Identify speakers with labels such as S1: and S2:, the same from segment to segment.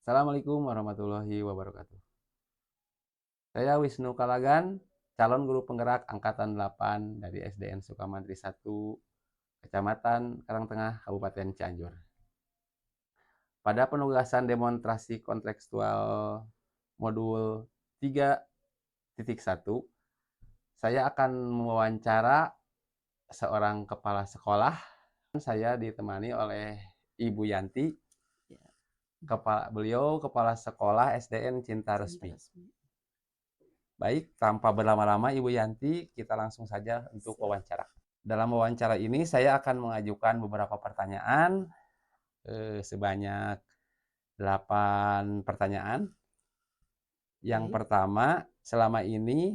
S1: Assalamualaikum warahmatullahi wabarakatuh. Saya Wisnu Kalagan, calon guru penggerak angkatan 8 dari SDN Sukamantri 1, Kecamatan Karangtengah, Kabupaten Cianjur. Pada penugasan demonstrasi kontekstual modul 3.1, saya akan mewawancara seorang kepala sekolah. Saya ditemani oleh Ibu Yanti, beliau kepala sekolah SDN Cinta Resmi. Baik, tanpa berlama-lama Ibu Yanti, kita langsung saja untuk wawancara. Dalam wawancara ini saya akan mengajukan beberapa pertanyaan, sebanyak 8 pertanyaan. Yang pertama, selama ini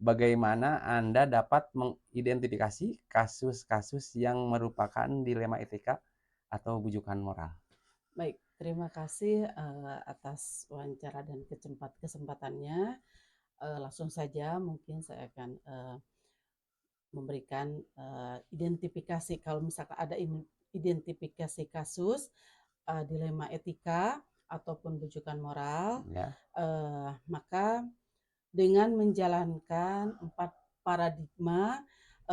S1: bagaimana Anda dapat mengidentifikasi kasus-kasus yang merupakan dilema etika atau bujukan moral?
S2: Baik, terima kasih atas wawancara dan kesempatannya. Langsung saja mungkin saya akan memberikan identifikasi kalau misalkan ada identifikasi kasus dilema etika ataupun bujukan moral,
S1: Ya.
S2: maka dengan menjalankan 4 paradigma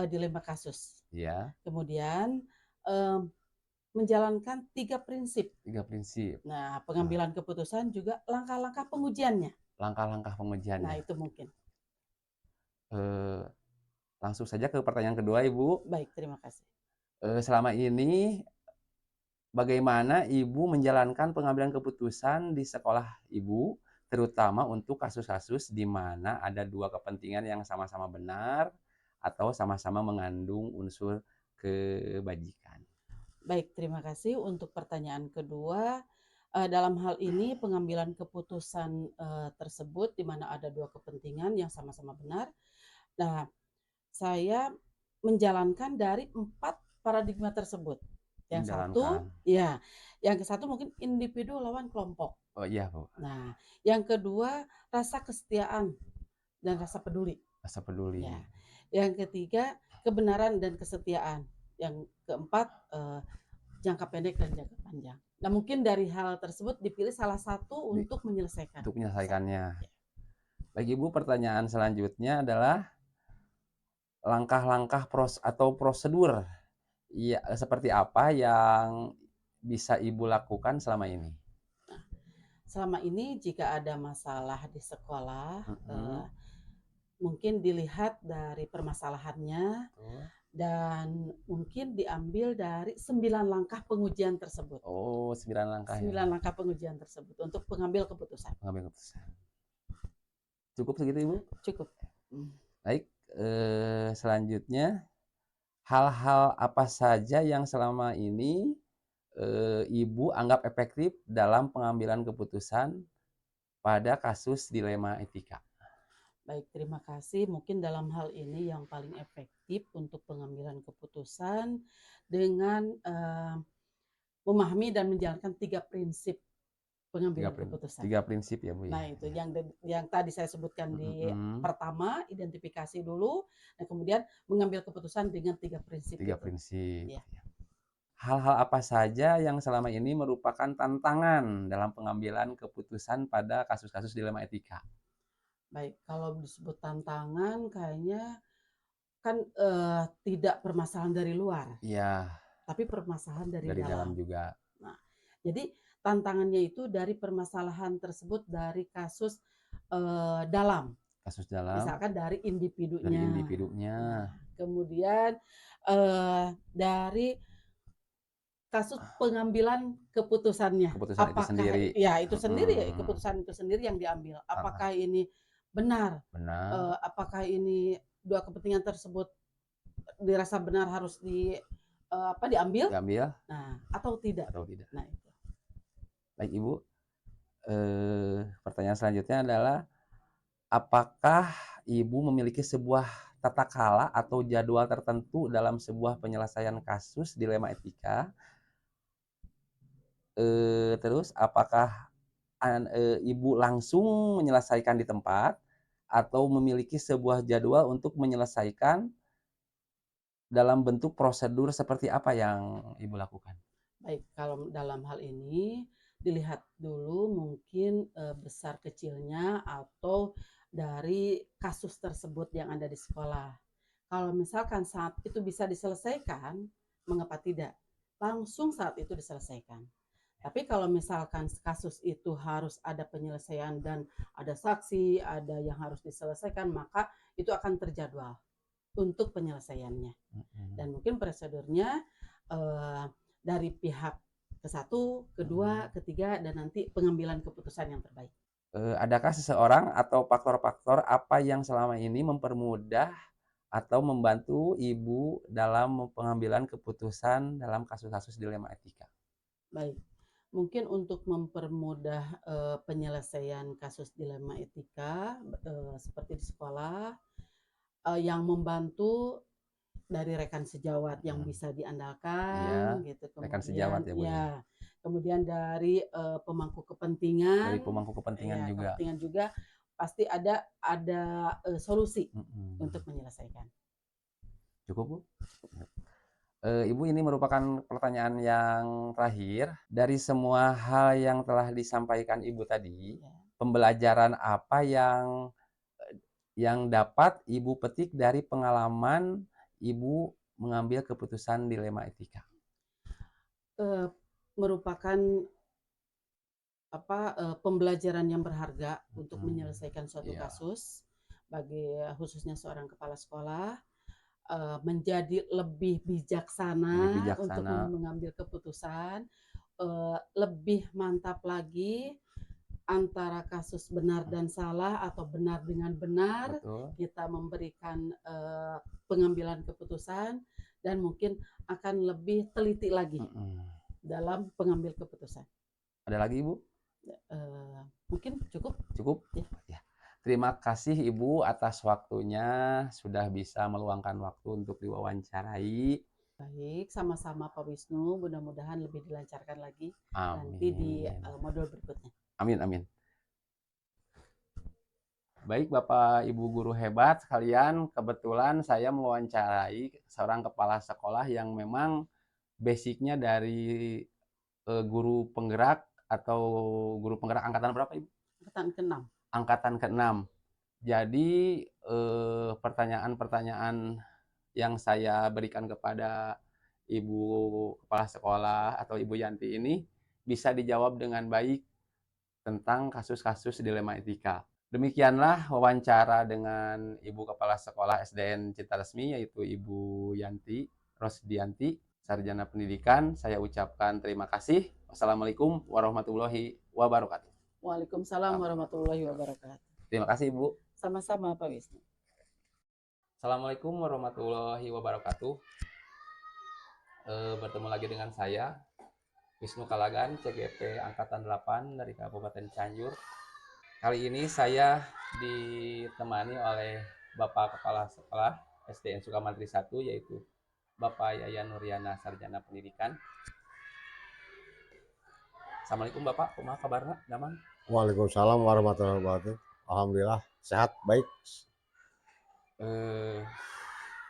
S2: dilema kasus.
S1: Ya.
S2: Kemudian menjalankan 3 prinsip.
S1: 3 prinsip.
S2: Nah, pengambilan keputusan juga langkah-langkah pengujiannya.
S1: Langkah-langkah pengujiannya.
S2: Nah, itu mungkin.
S1: Langsung saja ke pertanyaan kedua, Ibu.
S2: Baik, terima kasih.
S1: Selama ini bagaimana Ibu menjalankan pengambilan keputusan di sekolah Ibu, terutama untuk kasus-kasus di mana ada 2 kepentingan yang sama-sama benar atau sama-sama mengandung unsur kebajikan?
S2: Baik, terima kasih untuk pertanyaan kedua. Dalam hal ini pengambilan keputusan tersebut di mana ada 2 kepentingan yang sama-sama benar. Nah, saya menjalankan dari 4 paradigma tersebut. Yang satu, ya, yang ke satu mungkin individu lawan kelompok.
S1: Oh iya, Bu.
S2: Nah, yang kedua rasa kesetiaan dan rasa peduli.
S1: Rasa peduli.
S2: Ya. Yang ketiga kebenaran dan kesetiaan. Yang keempat jangka pendek dan jangka panjang. Nah, mungkin dari hal tersebut dipilih salah satu untuk menyelesaikan.
S1: Untuk menyelesaikannya. Bagi Ibu, pertanyaan selanjutnya adalah langkah-langkah atau prosedur ya, seperti apa yang bisa Ibu lakukan selama ini?
S2: Nah, selama ini jika ada masalah di sekolah, mungkin dilihat dari permasalahannya dan mungkin diambil dari 9 langkah pengujian tersebut.
S1: Oh, 9 langkah.
S2: 9 langkah pengujian tersebut untuk pengambil keputusan.
S1: Pengambil keputusan. Cukup segitu, Ibu?
S2: Cukup.
S1: Baik, selanjutnya hal-hal apa saja yang selama ini Ibu anggap efektif dalam pengambilan keputusan pada kasus dilema etika?
S2: Baik, terima kasih. Mungkin dalam hal ini yang paling efektif untuk pengambilan keputusan dengan memahami dan menjalankan 3 prinsip pengambilan keputusan.
S1: 3 prinsip ya, Bu, ya.
S2: Nah, itu yang tadi saya sebutkan di pertama, identifikasi dulu, dan kemudian mengambil keputusan dengan 3 prinsip
S1: 3
S2: itu.
S1: prinsip.
S2: Ya.
S1: Hal-hal apa saja yang selama ini merupakan tantangan dalam pengambilan keputusan pada kasus-kasus dilema etika?
S2: Baik, kalau disebut tantangan kayaknya kan tidak permasalahan dari luar.
S1: Iya.
S2: Tapi permasalahan dari
S1: dalam
S2: dalam.
S1: juga.
S2: Nah, jadi tantangannya itu dari permasalahan tersebut dari kasus dalam.
S1: Kasus dalam.
S2: Misalkan dari individunya.
S1: Dari individunya.
S2: Nah, kemudian dari kasus pengambilan keputusannya.
S1: Keputusan itu sendiri.
S2: Ya itu sendiri, keputusan itu sendiri yang diambil. Apakah ini benar?
S1: Benar.
S2: Apakah ini 2 kepentingan tersebut dirasa benar harus diambil? Nah, atau tidak? Nah, itu.
S1: Baik, Ibu. Pertanyaan selanjutnya adalah apakah Ibu memiliki sebuah tata krama atau jadwal tertentu dalam sebuah penyelesaian kasus dilema etika? Terus apakah Ibu langsung menyelesaikan di tempat atau memiliki sebuah jadwal untuk menyelesaikan dalam bentuk prosedur seperti apa yang Ibu lakukan?
S2: Baik, kalau dalam hal ini dilihat dulu mungkin, besar kecilnya atau dari kasus tersebut yang ada di sekolah. Kalau misalkan saat itu bisa diselesaikan, mengapa tidak? Langsung saat itu diselesaikan. Tapi kalau misalkan kasus itu harus ada penyelesaian dan ada saksi, ada yang harus diselesaikan, maka itu akan terjadwal untuk penyelesaiannya. Dan mungkin prosedurnya dari pihak ke satu, kedua, ketiga, dan nanti pengambilan keputusan yang terbaik.
S1: Adakah seseorang atau faktor-faktor apa yang selama ini mempermudah atau membantu Ibu dalam pengambilan keputusan dalam kasus-kasus dilema etika?
S2: Baik, mungkin untuk mempermudah penyelesaian kasus dilema etika seperti di sekolah, yang membantu dari rekan sejawat yang bisa diandalkan,
S1: Iya,
S2: gitu.
S1: rekan sejawat
S2: Kemudian
S1: ya Bu ya.
S2: ya, kemudian dari pemangku
S1: Dari
S2: kepentingan,
S1: pemangku kepentingan
S2: ya
S1: juga.
S2: kepentingan juga pasti ada solusi untuk
S1: Mhm.
S2: menyelesaikan.
S1: Cukup Bu? Ibu, ini merupakan pertanyaan yang terakhir. Dari semua hal yang telah disampaikan Ibu tadi,
S2: Ya.
S1: pembelajaran apa yang dapat Ibu petik dari pengalaman Ibu mengambil keputusan dilema etika?
S2: Merupakan pembelajaran yang berharga untuk menyelesaikan suatu
S1: Iya,
S2: kasus bagi khususnya seorang kepala sekolah, menjadi lebih
S1: lebih
S2: bijaksana untuk
S1: bijaksana,
S2: mengambil keputusan, lebih mantap lagi antara kasus benar dan salah atau benar dengan benar,
S1: betul.
S2: kita memberikan, pengambilan keputusan dan mungkin akan lebih teliti lagi
S1: Mhm.
S2: dalam pengambil keputusan.
S1: Ada lagi Ibu?
S2: Mungkin cukup?
S1: Cukup?
S2: Ya.
S1: Ya. Terima kasih Ibu atas waktunya, sudah bisa meluangkan waktu untuk diwawancarai.
S2: Baik, sama-sama Pak Wisnu, mudah-mudahan lebih dilancarkan lagi nanti di,
S1: Amin.
S2: modul berikutnya.
S1: Amin amin. Baik Bapak Ibu guru hebat sekalian, kebetulan saya mewawancarai seorang kepala sekolah yang memang basic-nya dari, guru penggerak atau guru penggerak angkatan berapa Ibu?
S2: Angkatan ke-6.
S1: Angkatan ke-6. Jadi, pertanyaan-pertanyaan yang saya berikan kepada Ibu kepala sekolah atau Ibu Yanti ini bisa dijawab dengan baik tentang kasus-kasus dilema etika. Demikianlah wawancara dengan Ibu Kepala Sekolah SDN Cintaresmi, yaitu Ibu Yanti Rosdianti, Sarjana Pendidikan. Saya ucapkan terima kasih. Wassalamualaikum warahmatullahi wabarakatuh.
S2: Waalaikumsalam warahmatullahi wabarakatuh.
S1: Terima kasih Ibu.
S2: Sama-sama Pak Wisnu.
S1: Assalamualaikum warahmatullahi wabarakatuh. Bertemu lagi dengan saya, Wisnu Kalagan, CGP Angkatan 8 dari Kabupaten Cianjur. Kali ini saya ditemani oleh Bapak Kepala Sekolah SDN Sukamantri 1, yaitu Bapak Yayan Nuriana, Sarjana Pendidikan. Assalamualaikum Bapak, kumaha kabarna? Nyaman?
S3: Waalaikumsalam warahmatullahi wabarakatuh. Alhamdulillah sehat, baik.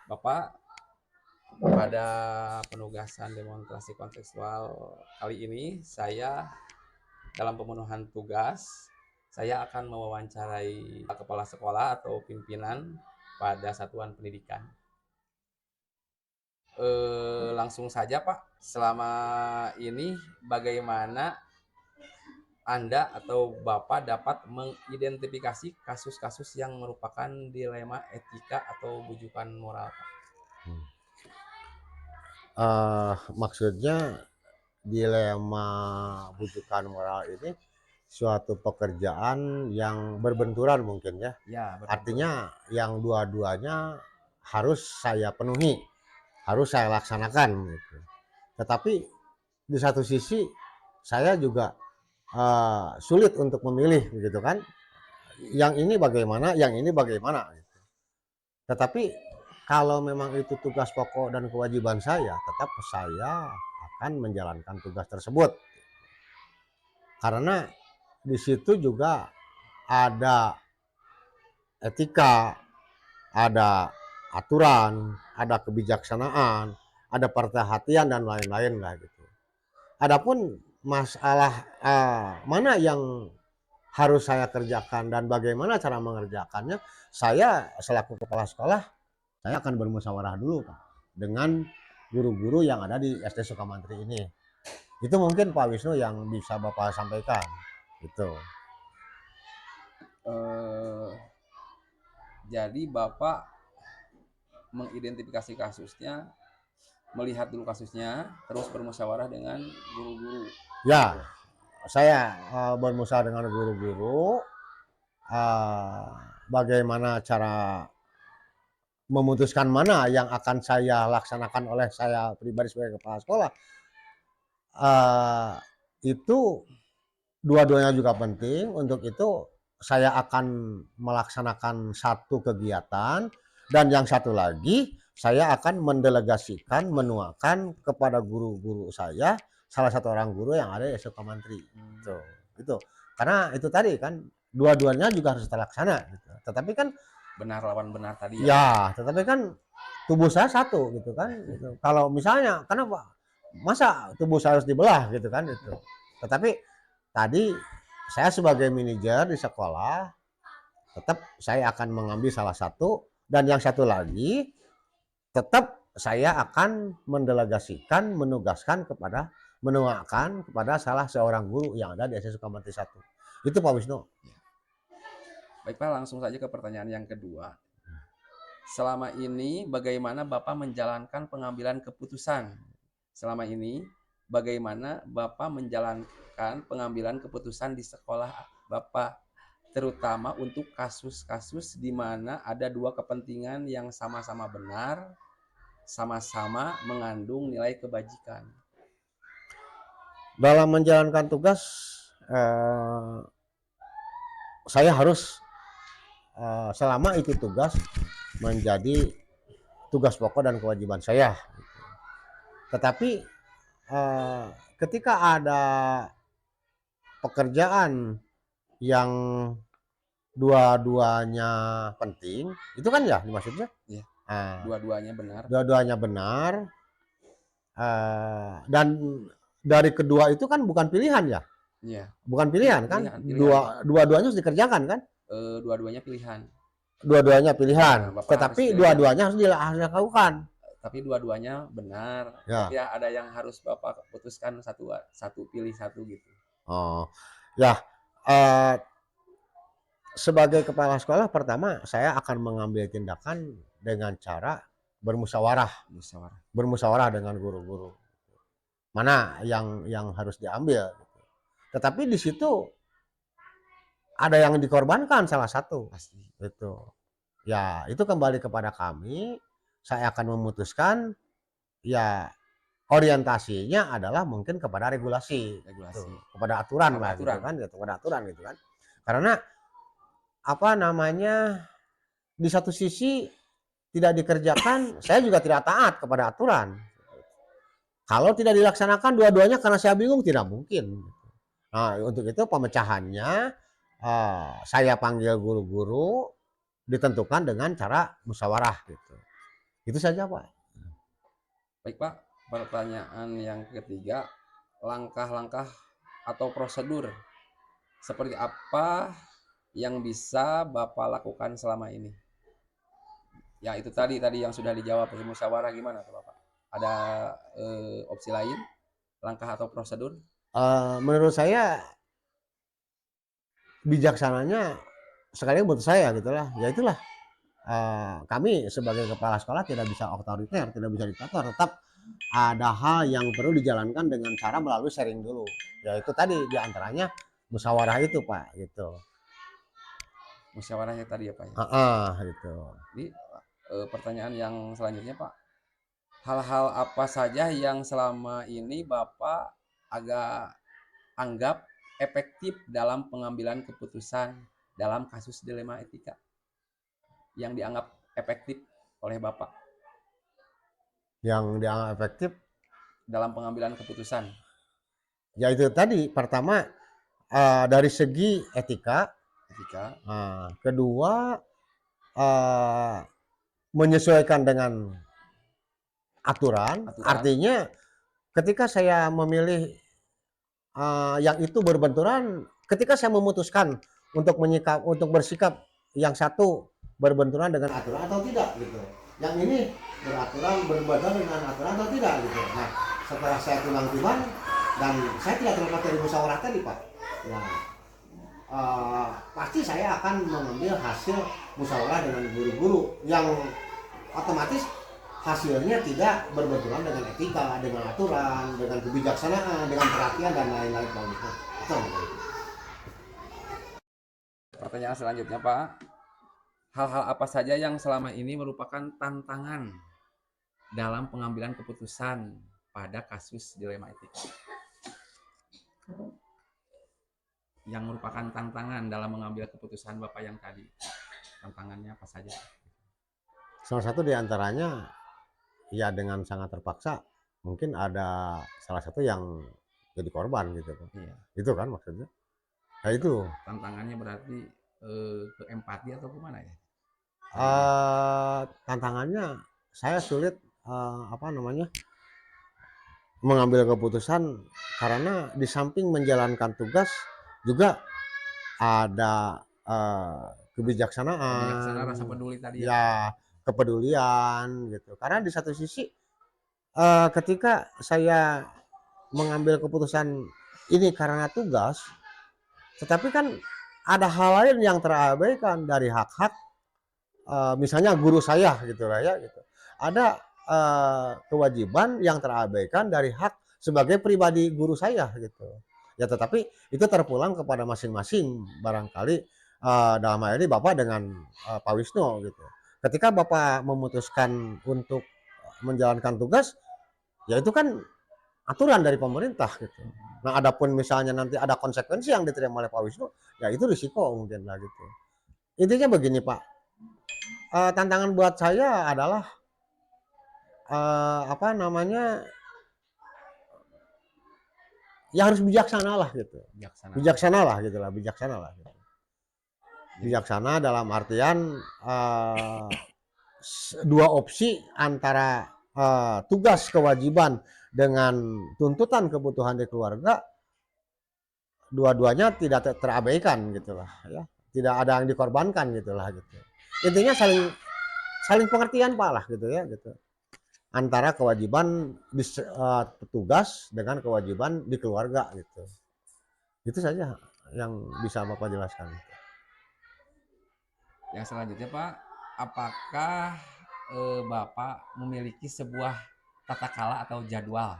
S1: Bapak, pada penugasan demonstrasi kontekstual kali ini saya dalam pemenuhan tugas, saya akan mewawancarai kepala sekolah atau pimpinan pada satuan pendidikan. Langsung saja Pak, selama ini bagaimana Anda atau Bapak dapat mengidentifikasi kasus-kasus yang merupakan dilema etika atau bujukan moral, Pak?
S3: Maksudnya dilema bujukan moral ini suatu pekerjaan yang berbenturan mungkin ya.
S1: Ya, betul.
S3: Artinya yang dua-duanya harus saya penuhi, harus saya laksanakan gitu. Tetapi di satu sisi saya juga sulit untuk memilih gitu kan. Yang ini bagaimana, yang ini bagaimana gitu. Tetapi kalau memang itu tugas pokok dan kewajiban saya, tetap saya akan menjalankan tugas tersebut. Karena di situ juga ada etika, ada aturan, ada kebijaksanaan, ada perhatian dan lain-lain lah gitu. Adapun masalah mana yang harus saya kerjakan dan bagaimana cara mengerjakannya, saya selaku kepala sekolah, saya akan bermusyawarah dulu Pak, dengan guru-guru yang ada di SD Sukamantri ini. Itu mungkin Pak Wisnu yang bisa Bapak sampaikan. Itu.
S1: Jadi Bapak mengidentifikasi kasusnya, melihat dulu kasusnya, terus bermusyawarah dengan guru-guru.
S3: Ya, saya bermusyawarah dengan guru-guru bagaimana cara memutuskan mana yang akan saya laksanakan oleh saya pribadi sebagai kepala sekolah. Itu dua-duanya juga penting. Untuk itu saya akan melaksanakan satu kegiatan dan yang satu lagi saya akan mendelegasikan, menuakan kepada guru-guru saya, salah satu orang guru yang ada di Sukamantri. Itu. Karena itu tadi kan dua-duanya juga harus terlaksana gitu. Tetapi kan
S1: Benar lawan benar tadi ya.
S3: ya, tetapi kan tubuh saya satu gitu kan. Gitu. Kalau misalnya kenapa masa tubuh saya harus dibelah gitu kan itu. Tetapi tadi saya sebagai manajer di sekolah tetap saya akan mengambil salah satu dan yang satu lagi tetap saya akan mendelegasikan, menugaskan kepada menuakan kepada salah seorang guru yang ada di SD Sukamantri 1. Itu Pak Wisnu.
S1: Baik Pak, langsung saja ke pertanyaan yang kedua. Selama ini bagaimana Bapak menjalankan pengambilan keputusan? Selama ini bagaimana Bapak menjalankan pengambilan keputusan di sekolah Bapak, terutama untuk kasus-kasus di mana ada dua kepentingan yang sama-sama benar, sama-sama mengandung nilai kebajikan.
S3: Dalam menjalankan tugas saya harus selama itu tugas menjadi tugas pokok dan kewajiban saya. Tetapi ketika ada pekerjaan yang dua-duanya penting, itu kan ya maksudnya?
S1: Iya.
S3: Nah,
S1: Dua-duanya benar.
S3: dua-duanya benar. Dan dari kedua itu kan bukan pilihan ya?
S1: Iya.
S3: Bukan pilihan kan?
S1: Pilihan.
S3: Dua-duanya harus dikerjakan kan?
S1: Dua-duanya pilihan.
S3: Dua-duanya pilihan.
S1: Nah, Bapak
S3: tetapi
S1: harus
S3: dua-duanya harus dilakukan.
S1: Tapi dua-duanya benar.
S3: Ya.
S1: Tapi ada yang harus Bapak putuskan satu pilih satu gitu.
S3: Oh, ya. Sebagai kepala sekolah pertama saya akan mengambil tindakan dengan cara bermusyawarah dengan guru-guru. Mana yang harus diambil. Tetapi di situ ada yang dikorbankan salah satu.
S1: Pasti.
S3: Itu. Ya, itu kembali kepada kami. Saya akan memutuskan ya orientasinya adalah mungkin kepada regulasi. Gitu. Kepada aturan lah gitu kan, kepada aturan gitu kan. Karena di satu sisi tidak dikerjakan, saya juga tidak taat kepada aturan. Kalau tidak dilaksanakan dua-duanya karena saya bingung, tidak mungkin. Nah, untuk itu pemecahannya saya panggil guru-guru, ditentukan dengan cara musyawarah gitu. Itu saja Pak.
S1: Baik Pak, pertanyaan yang ketiga, langkah-langkah atau prosedur seperti apa yang bisa Bapak lakukan selama ini? Ya itu tadi yang sudah dijawab, musyawarah gimana tuh Bapak? Ada opsi lain, langkah atau prosedur?
S3: Menurut saya bijaksananya sekali menurut saya gitulah, ya itulah kami sebagai kepala sekolah tidak bisa otoriter, tidak bisa diktator, tetap ada hal yang perlu dijalankan dengan cara melalui sharing dulu. Ya itu tadi diantaranya musyawarah itu Pak, gitu.
S1: Musyawarahnya tadi ya Pak ya.
S3: Gitu.
S1: Jadi pertanyaan yang selanjutnya Pak, hal-hal apa saja yang selama ini Bapak agak anggap efektif dalam pengambilan keputusan dalam kasus dilema etika yang dianggap efektif oleh Bapak?
S3: Yang dianggap efektif
S1: dalam pengambilan keputusan?
S3: Ya itu tadi, pertama dari segi etika. Kedua menyesuaikan dengan aturan. Artinya ketika saya memilih yang itu berbenturan ketika saya memutuskan untuk bersikap yang satu berbenturan dengan aturan atau tidak gitu. Yang ini berbenturan dengan aturan atau tidak gitu. Nah, setelah saya timbang-timbang dan saya tidak terlepas dari musyawarah tadi, Pak. Ya, pasti saya akan mengambil hasil musyawarah dengan guru-guru yang otomatis hasilnya tidak berbenturan dengan etika, dengan aturan, dengan kebijaksanaan, dengan perhatian dan lain-lain sebagainya.
S1: Pertanyaan selanjutnya, Pak. Hal-hal apa saja yang selama ini merupakan tantangan dalam pengambilan keputusan pada kasus dilema etika? Yang merupakan tantangan dalam mengambil keputusan Bapak yang tadi. Tantangannya apa saja?
S3: Salah satu di antaranya ya dengan sangat terpaksa mungkin ada salah satu yang jadi korban gitu Pak.
S1: Iya.
S3: Itu kan maksudnya. Nah itu
S1: Tantangannya berarti ke empati atau kemana ya?
S3: tantangannya saya sulit mengambil keputusan karena di samping menjalankan tugas juga ada kebijaksanaan,
S1: Rasa peduli tadi ya.
S3: ya kepedulian gitu. Karena di satu sisi ketika saya mengambil keputusan ini karena tugas, tetapi kan ada hal lain yang terabaikan dari hak-hak misalnya guru saya gitu lah ya gitu. Ada kewajiban yang terabaikan dari hak sebagai pribadi guru saya gitu. Ya tetapi itu terpulang kepada masing-masing barangkali dalam hal ini Bapak dengan Pak Wisnu gitu. Ketika Bapak memutuskan untuk menjalankan tugas, ya itu kan aturan dari pemerintah gitu. Nah, adapun misalnya nanti ada konsekuensi yang diterima oleh Pak Wisnu, ya itu risiko mungkin lah gitu. Intinya begini Pak, tantangan buat saya adalah ya harus bijaksana lah gitu. Bijaksana lah gitu. Bijaksana dalam artian dua opsi antara tugas kewajiban dengan tuntutan kebutuhan di keluarga, dua-duanya tidak terabaikan gitulah ya. Tidak ada yang dikorbankan gitulah gitu. Intinya saling pengertian Pak lah gitu ya gitu. Antara kewajiban tugas dengan kewajiban di keluarga gitu. Itu saja yang bisa Bapak jelaskan.
S1: Yang selanjutnya Pak, apakah Bapak memiliki sebuah tata kala atau jadwal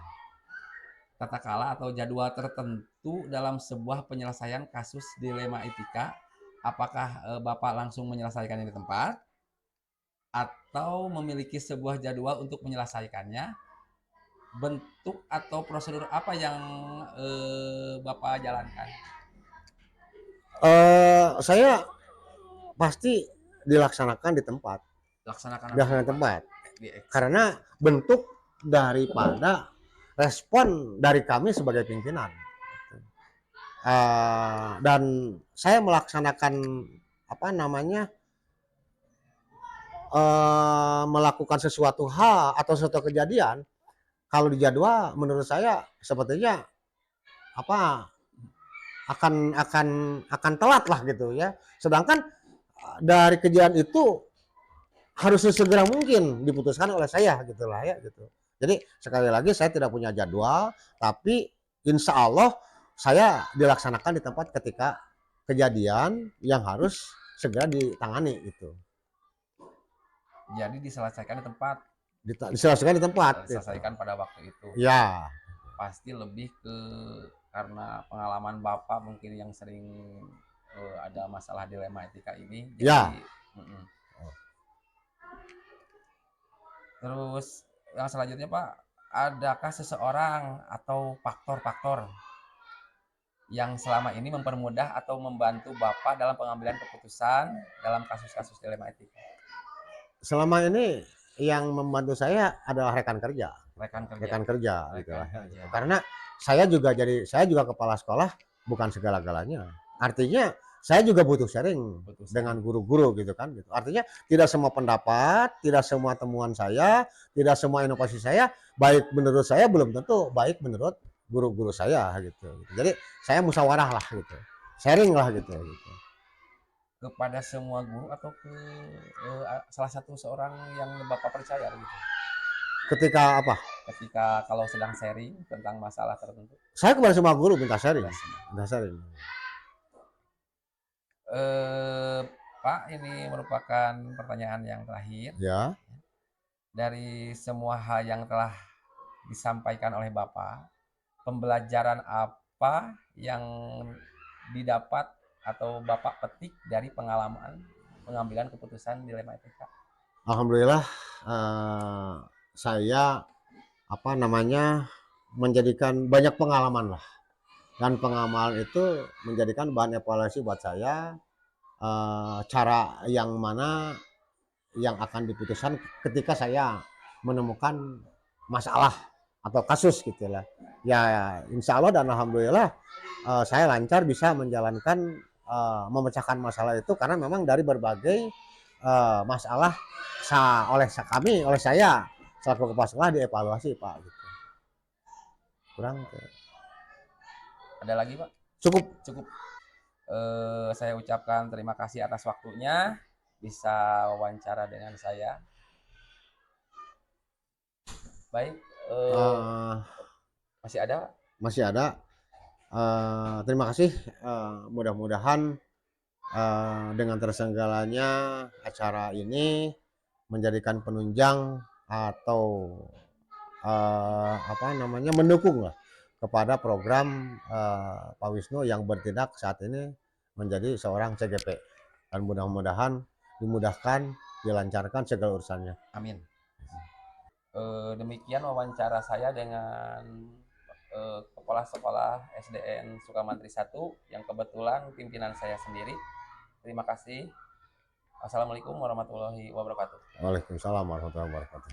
S1: tertentu dalam sebuah penyelesaian kasus dilema etika? Apakah Bapak langsung menyelesaikannya di tempat atau memiliki sebuah jadwal untuk menyelesaikannya? Bentuk atau prosedur apa yang Bapak jalankan?
S3: Saya pasti dilaksanakan di tempat.
S1: Laksanakan
S3: Di tempat. Karena bentuk daripada respon dari kami sebagai pimpinan. Dan saya melaksanakan melakukan sesuatu hal atau suatu kejadian kalau di jadwal menurut saya sepertinya akan telat lah gitu ya. Sedangkan dari kejadian itu harus sesegera mungkin diputuskan oleh saya gitulah ya gitu. Jadi sekali lagi saya tidak punya jadwal, tapi insya Allah saya dilaksanakan di tempat ketika kejadian yang harus segera ditangani gitu.
S1: Jadi diselesaikan di tempat.
S3: Diselesaikan di tempat.
S1: Diselesaikan pada waktu itu.
S3: Ya.
S1: Pasti lebih ke karena pengalaman Bapak mungkin yang sering ada masalah dilema etika ini. Jadi,
S3: ya.
S1: Terus yang selanjutnya Pak, adakah seseorang atau faktor-faktor yang selama ini mempermudah atau membantu Bapak dalam pengambilan keputusan dalam kasus-kasus dilema etika?
S3: Selama ini yang membantu saya adalah rekan kerja. Karena saya juga kepala sekolah bukan segala-galanya. Artinya saya juga butuh sharing dengan guru-guru gitu kan gitu. Artinya tidak semua pendapat, tidak semua temuan saya, tidak semua inovasi saya baik menurut saya belum tentu baik menurut guru-guru saya gitu. Jadi saya musyawarah lah gitu, sharing lah gitu.
S1: Kepada semua guru atau ke salah satu seorang yang Bapak percaya gitu?
S3: Ketika apa?
S1: Ketika kalau sedang sharing tentang masalah tertentu.
S3: Saya kepada semua guru minta sharing,
S1: Kepada semua.
S3: minta sharing.
S1: Pak, ini merupakan pertanyaan yang terakhir.
S3: Ya,
S1: Dari semua hal yang telah disampaikan oleh Bapak, pembelajaran apa yang didapat atau Bapak petik dari pengalaman pengambilan keputusan dilema etika?
S3: alhamdulillah saya menjadikan banyak pengalaman lah, dan pengalaman itu menjadikan bahan evaluasi buat saya, cara yang mana yang akan diputuskan ketika saya menemukan masalah atau kasus gitu lah. Ya insya Allah dan alhamdulillah saya lancar bisa menjalankan memecahkan masalah itu, karena memang dari berbagai masalah oleh saya selaku kepala sekolah dievaluasi Pak gitu. Kurang
S1: Ada lagi Pak?
S3: cukup.
S1: Cukup. Saya ucapkan terima kasih atas waktunya bisa wawancara dengan saya. Baik, masih ada?
S3: Masih ada. Terima kasih. Mudah-mudahan dengan terselenggaranya acara ini menjadikan penunjang atau mendukung lah kepada program Pak Wisnu yang bertindak saat ini menjadi seorang CGP, dan mudah-mudahan dimudahkan, dilancarkan segala urusannya.
S1: Amin. Demikian wawancara saya dengan Kepala Sekolah SDN Sukamantri 1 yang kebetulan pimpinan saya sendiri. Terima kasih. Assalamualaikum warahmatullahi wabarakatuh.
S3: Waalaikumsalam warahmatullahi wabarakatuh.